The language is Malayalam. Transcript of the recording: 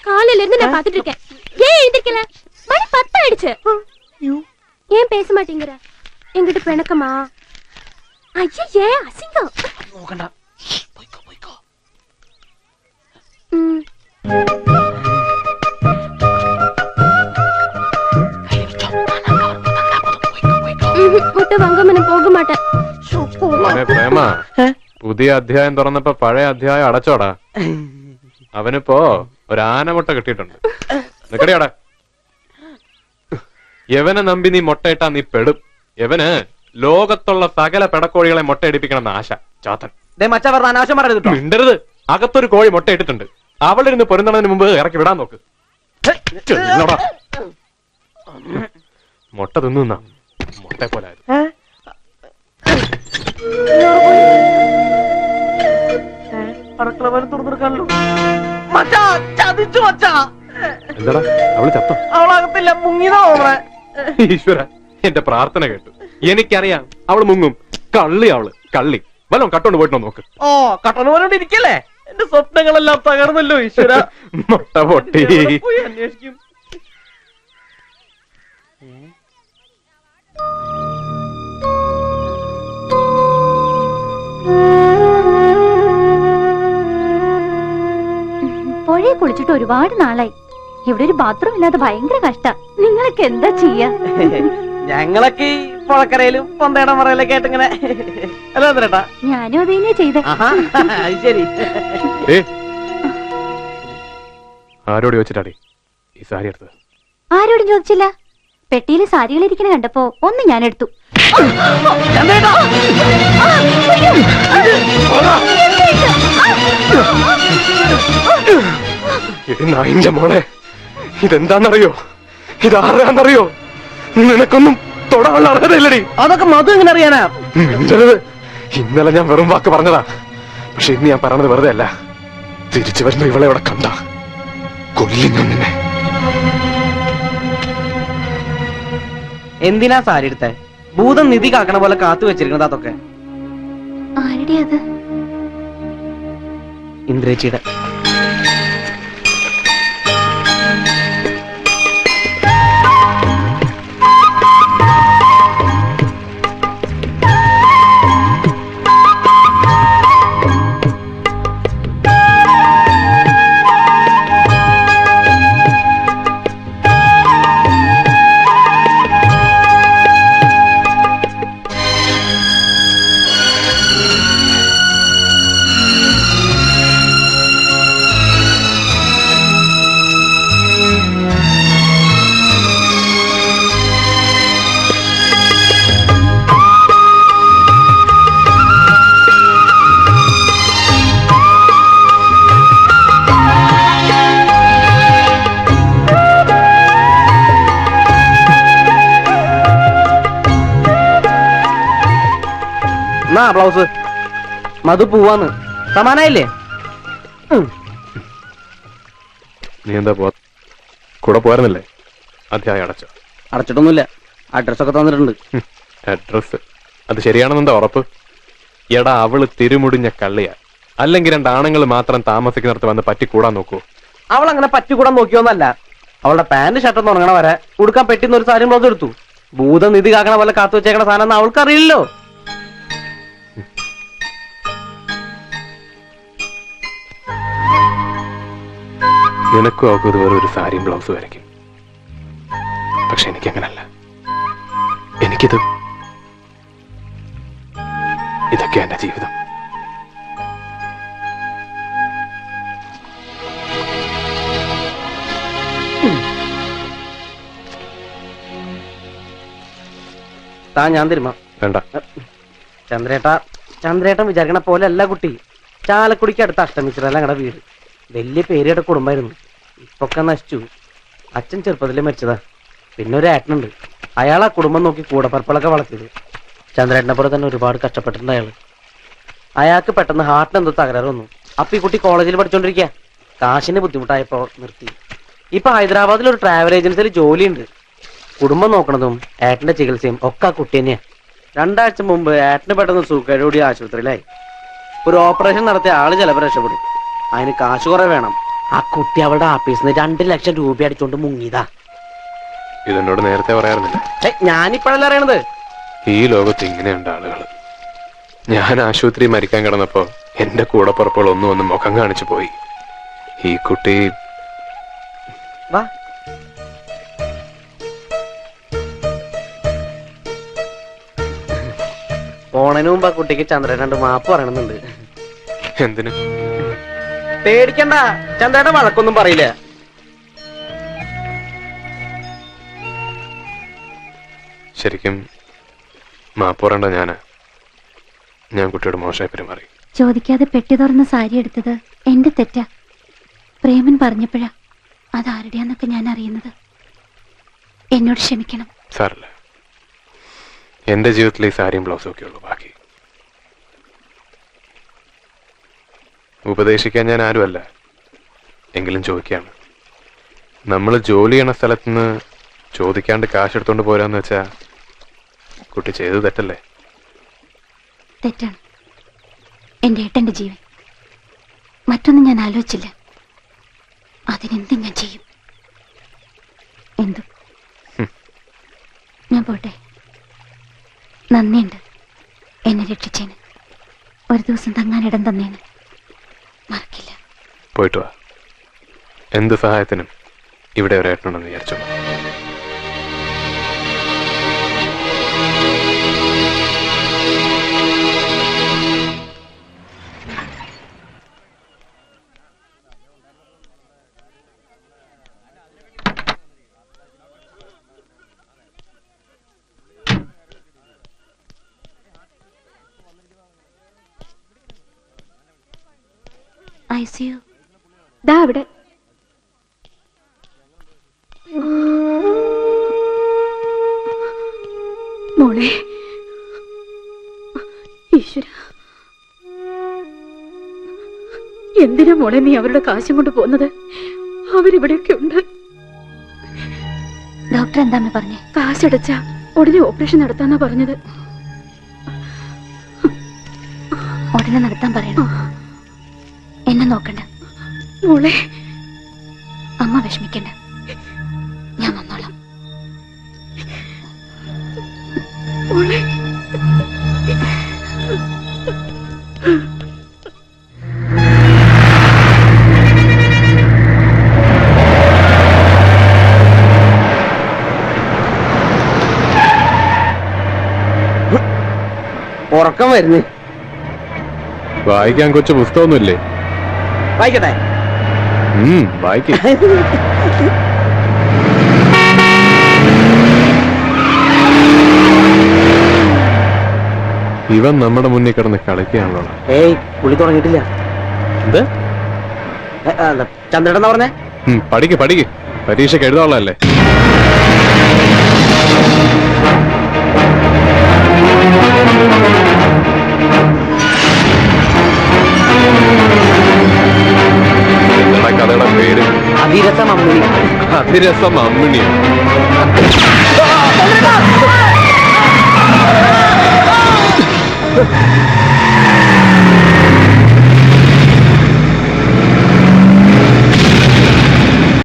காலையில இருந்து நான் பாத்துட்டு இருக்கேன். ஏன் எழுந்திருக்கல? மணி 10 ஆயிடுச்சு. ஏன் பேச மாட்டேங்கிற? என்கிட்ட பிணக்கமா? ஐயே அசிங்கம். നോക്കണ്ട. പോയിക്കോ. മുട്ട വാങ്ങാൻ പോക മാട്ടേൻ. പ്രേമ, പുതിയ അധ്യായം തുറന്നപ്പോ പഴയ അധ്യായം അടച്ചോടാ. അവനിപ്പോ ഒരു ആനമുട്ട കിട്ടിയിട്ടുണ്ട്. നിക്കടിയാടാ. യവനെ നമ്പി നീ മുട്ടയിട്ടാ നീ പെടും. യവന് ലോകത്തുള്ള സകല പെടക്കോഴികളെ മുട്ടയടിപ്പിക്കണം എന്ന് ആശ. ചാത്തൻ മിണ്ടരുത്. അകത്തൊരു കോഴി മുട്ടയിട്ടിട്ടുണ്ട്. അവളിരുന്ന് പൊരുന്നതിന് മുമ്പ് ഇറക്കി വിടാൻ നോക്ക്. മുട്ട തിന്നുന്ന മുട്ടയെ പോലെ എന്താടാ അവള് ചത്തോ? അവളകത്തില്ല, മുങ്ങിയതാ. ഈശ്വര, എന്റെ പ്രാർത്ഥന കേട്ടു. എനിക്കറിയാം അവള് മുങ്ങും. കള്ളി അവള്, കള്ളി. വല്ലതും കട്ടോണ്ട് പോയിട്ടോ നോക്ക്. ഓ, കട്ടോണ്ട് പോലോണ്ട് ഇരിക്കല്ലേ? എന്റെ സ്വപ്നങ്ങളെല്ലാം തകർന്നല്ലോ ഈശ്വര. മുട്ട പൊട്ടി. പോയി അന്വേഷിക്കും. പുഴയെ കുളിച്ചിട്ട് ഒരുപാട് നാളായി. ഇവിടെ ഒരു ബാത്റൂം ഇല്ലാതെ ഭയങ്കര കഷ്ട. നിങ്ങളൊക്കെ എന്താ ചെയ്യാ? ഞങ്ങളൊക്കെ ഈ പുഴക്കരയിലും പൊന്തേടം പറയലൊക്കെ ആയിട്ട് ഇങ്ങനെ. അല്ല ചേട്ടാ, ഞാനും അതന്നെ ചെയ്തേ. ശരി. ആരോട് ചോദിച്ചിട്ടാടി ഈ സാരി എടുത്തത്? ആരോടും ചോദിച്ചില്ല. പെട്ടിയിലെ സാരികൾ ഇരിക്കണ കണ്ടപ്പോ ഒന്ന് ഞാൻ എടുത്തു. നായിന്റെ മോളെ, ഇതെന്താന്നറിയോ? ഇതാരാന്നറിയോ? നിനക്കൊന്നും തൊടാനുള്ള അർഹതയില്ലടി. അതൊക്കെ മധു എങ്ങനെ അറിയാനാ? മിണ്ടരുത്. ഇന്നലെ ഞാൻ വെറും വാക്ക് പറഞ്ഞതാ. പക്ഷെ ഇന്ന് ഞാൻ പറഞ്ഞത് വെറുതെ അല്ല. തിരിച്ചു വരുമ്പോ ഇവളെ ഇവിടെ കണ്ട കൊല്ലും ഞാൻ നിന്നെ. എന്തിനാ സാരി എടുത്തേ? ഭൂതം നിധി കാക്കണ പോലെ കാത്തു വെച്ചിരിക്കണത് അതൊക്കെ. ആരുടെ അത്? ഇന്ദ്രേച്ചിയുടെ. ബ്ലൗസ് മധു പോവാന്ന് സമാനായില്ലേ? നീ എന്താ കൂടെ പോരുന്നില്ലേ? അധ്യായം അടച്ചോ? അടച്ചിട്ടൊന്നുമില്ല. അഡ്രസ്സൊക്കെ തന്നിട്ടുണ്ട്. അഡ്രസ് അത് ശരിയാണെന്നെന്താ ഉറപ്പ്? എടാ, അവള് തിരുമുടിഞ്ഞ കള്ളിയാ. അല്ലെങ്കിൽ രണ്ടാണുങ്ങൾ മാത്രം താമസിക്കുന്നിടത്ത് വന്ന് പറ്റിക്കൂടാൻ നോക്കൂ. അവൾ അങ്ങനെ പറ്റിക്കൂടാൻ നോക്കിയോന്നല്ല. അവളുടെ പാന്റ് ഷർട്ടൊന്നും ഉറങ്ങണ വരെ ഉടുക്കാൻ പെട്ടിന്ന് ഒരു സാരി ബ്ലൗസ് എടുത്തു. ഭൂതം നിധി കാക്കണ പോലെ കാത്തു വെച്ചേക്കണ സാധനം അവൾക്കറിയില്ലല്ലോ. നിനക്കും അവൾക്ക് ഇതുവരെ ഒരു സാരിയും ബ്ലൗസ് വരയ്ക്കും. പക്ഷെ എനിക്കങ്ങനല്ല. ഇതൊക്കെ എന്റെ ജീവിതം. ഞാൻ തരുമാ. വേണ്ട. ചന്ദ്രേട്ടൻ വിചാരിക്കണ പോലെ അല്ല കുട്ടി. ചാലക്കുടിക്ക് അടുത്ത അഷ്ടമിച്ചിട്ടല്ല ഞങ്ങളുടെ വീട്. വലിയ പേരുടെ കുടുംബമായിരുന്നു. ഇപ്പൊക്കെ നശിച്ചു. അച്ഛൻ ചെറുപ്പത്തിലേ മരിച്ചതാ. പിന്നെ ഒരു ഏട്ടനുണ്ട്. അയാൾ ആ കുടുംബം നോക്കി കൂടപ്പറപ്പളൊക്കെ വളർത്തിയത്. ചന്ദ്രേട്ടനെ പോലെ തന്നെ ഒരുപാട് കഷ്ടപ്പെട്ടിട്ടുണ്ട് അയാള്. അയാൾക്ക് പെട്ടെന്ന് ഹാർട്ടിന് എന്തോ തകരാറ് വന്നു. അപ്പൊ ഈ കുട്ടി കോളേജിൽ പഠിച്ചോണ്ടിരിക്കുക. കാശിന് ബുദ്ധിമുട്ടായപ്പോ നിർത്തി. ഇപ്പൊ ഹൈദരാബാദിൽ ഒരു ട്രാവൽ ഏജൻസിയിൽ ജോലിയുണ്ട്. കുടുംബം നോക്കണതും ഏട്ടന്റെ ചികിത്സയും ഒക്കെ ആ കുട്ടി തന്നെയാ. 2 ആഴ്ച മുമ്പ് ഏട്ടന് പെട്ടെന്ന് സുഖരോടി ആശുപത്രിയിലായി. ഒരു ഓപ്പറേഷൻ നടത്തിയ ആള് ചിലപ്പോൾ രക്ഷപ്പെടും. അതിന് കാശ് കുറെ വേണം. ആ കുട്ടി അവളുടെ ആഫീസിൽ നിന്ന് 2 ലക്ഷം രൂപ അടിച്ചോണ്ട് മുങ്ങിയതാ. ഇതെന്നോട് നേരത്തെ പറയാറുന്നില്ല. ഞാനിപ്പോഴല്ല അറിയണത്. ഈ ലോകത്ത് ഇങ്ങനെയുണ്ട് ആളുകൾ. ഞാൻ ആശുപത്രി മരിക്കാൻ കിടന്നപ്പോ എന്റെ കൂടപ്പുറപ്പോൾ ഒന്നും മുഖം കാണിച്ചു പോയി. ഈ കുട്ടി വാ. പോണതിന് മുമ്പ് ആ കുട്ടിക്ക് ചന്ദ്രൻ 2 മാപ്പ് പറയണമെന്നുണ്ട്. എന്തിന്? പേടിക്കണ്ട, ചന്ദ്രയുടെ വഴക്കൊന്നും പറയില്ല. ശരിക്കും മാപ്പ് പറയണ്ട ഞാൻ കുട്ടിയോട് മോശമായി പെരുമാറി. ചോദിക്കാതെ പെട്ടി തുറന്ന സാരി എടുത്തത് എന്റെ തെറ്റാ. പ്രേമൻ പറഞ്ഞപ്പോഴാ അതാരുടെയാന്നൊക്കെ ഞാൻ അറിയുന്നത്. എന്നോട് ക്ഷമിക്കണം. സാരല്ല, എന്റെ ജീവിതത്തിൽ ഈ സാരിയും ബ്ലൗസും ഒക്കെ ഉള്ളൂ. ബാക്കി ഉപദേശിക്കാൻ ഞാൻ ആരുമല്ല. എങ്കിലും ചോദിക്കാണ്. നമ്മൾ ജോലി ചെയ്യണ സ്ഥലത്തുനിന്ന് ചോദിക്കാണ്ട് കാശ് എടുത്തോണ്ട് പോരാന്ന് വെച്ചാ കുട്ടി ചെയ്തത് തെറ്റല്ലേ? തെറ്റാണ്. എന്റെ ഏട്ടന്റെ ജീവൻ. മറ്റൊന്നും ഞാൻ ആലോചിച്ചില്ല. അതിനെന്തും ഞാൻ ചെയ്യും. എന്തും. ഞാൻ പോട്ടെ. നന്ദിയുണ്ട് എന്നെ രക്ഷിച്ചേന്. ഒരു ദിവസം തങ്ങാൻ ഇടം തന്നേന് മറക്കില്ല. പോയിട്ട് വാ. എന്ത് സഹായത്തിനും ഇവിടെ ഒരേട്ടനുണ്ടെന്ന് വിചാരിച്ചോളൂ. ICU ദാ അവിടെ. മോളെ, ഈശ്വര, എന്തിനാ മോളെ നീ അവരുടെ കാശും കൊണ്ട് പോകുന്നത്? അവരിവിടെയൊക്കെ ഉണ്ട്. ഡോക്ടർ എന്താന്ന് പറഞ്ഞേ? കാശടച്ച ഉടനെ ഓപ്പറേഷൻ നടത്താന്നാ പറഞ്ഞത്. ഉടനെ നടത്താൻ പറയണം. എന്നെ നോക്കണ്ട മോളെ. അമ്മ വിഷമിക്കണ്ട, ഞാൻ വന്നോളാം മോളെ. ഉറക്കം വരുന്നേ. വായിക്കാൻ കൊച്ചു പുസ്തകമൊന്നുമില്ലേ? വായിക്കട്ടെ. വായിക്കേ. ഇവൻ നമ്മുടെ മുന്നിൽ കിടന്ന് കളിക്കുകയാണല്ലോ. ഏയ്, പുള്ളി തുടങ്ങിയിട്ടില്ല. എന്ത്? ചന്ദ്രൻ പറഞ്ഞേ? പഠിക്ക് പരീക്ഷയ്ക്ക് എഴുതാനുള്ളതല്ലേ. കഥയുടെ പേര് അതിരസം അമ്മിണി. അതിരസം അമ്മിണി.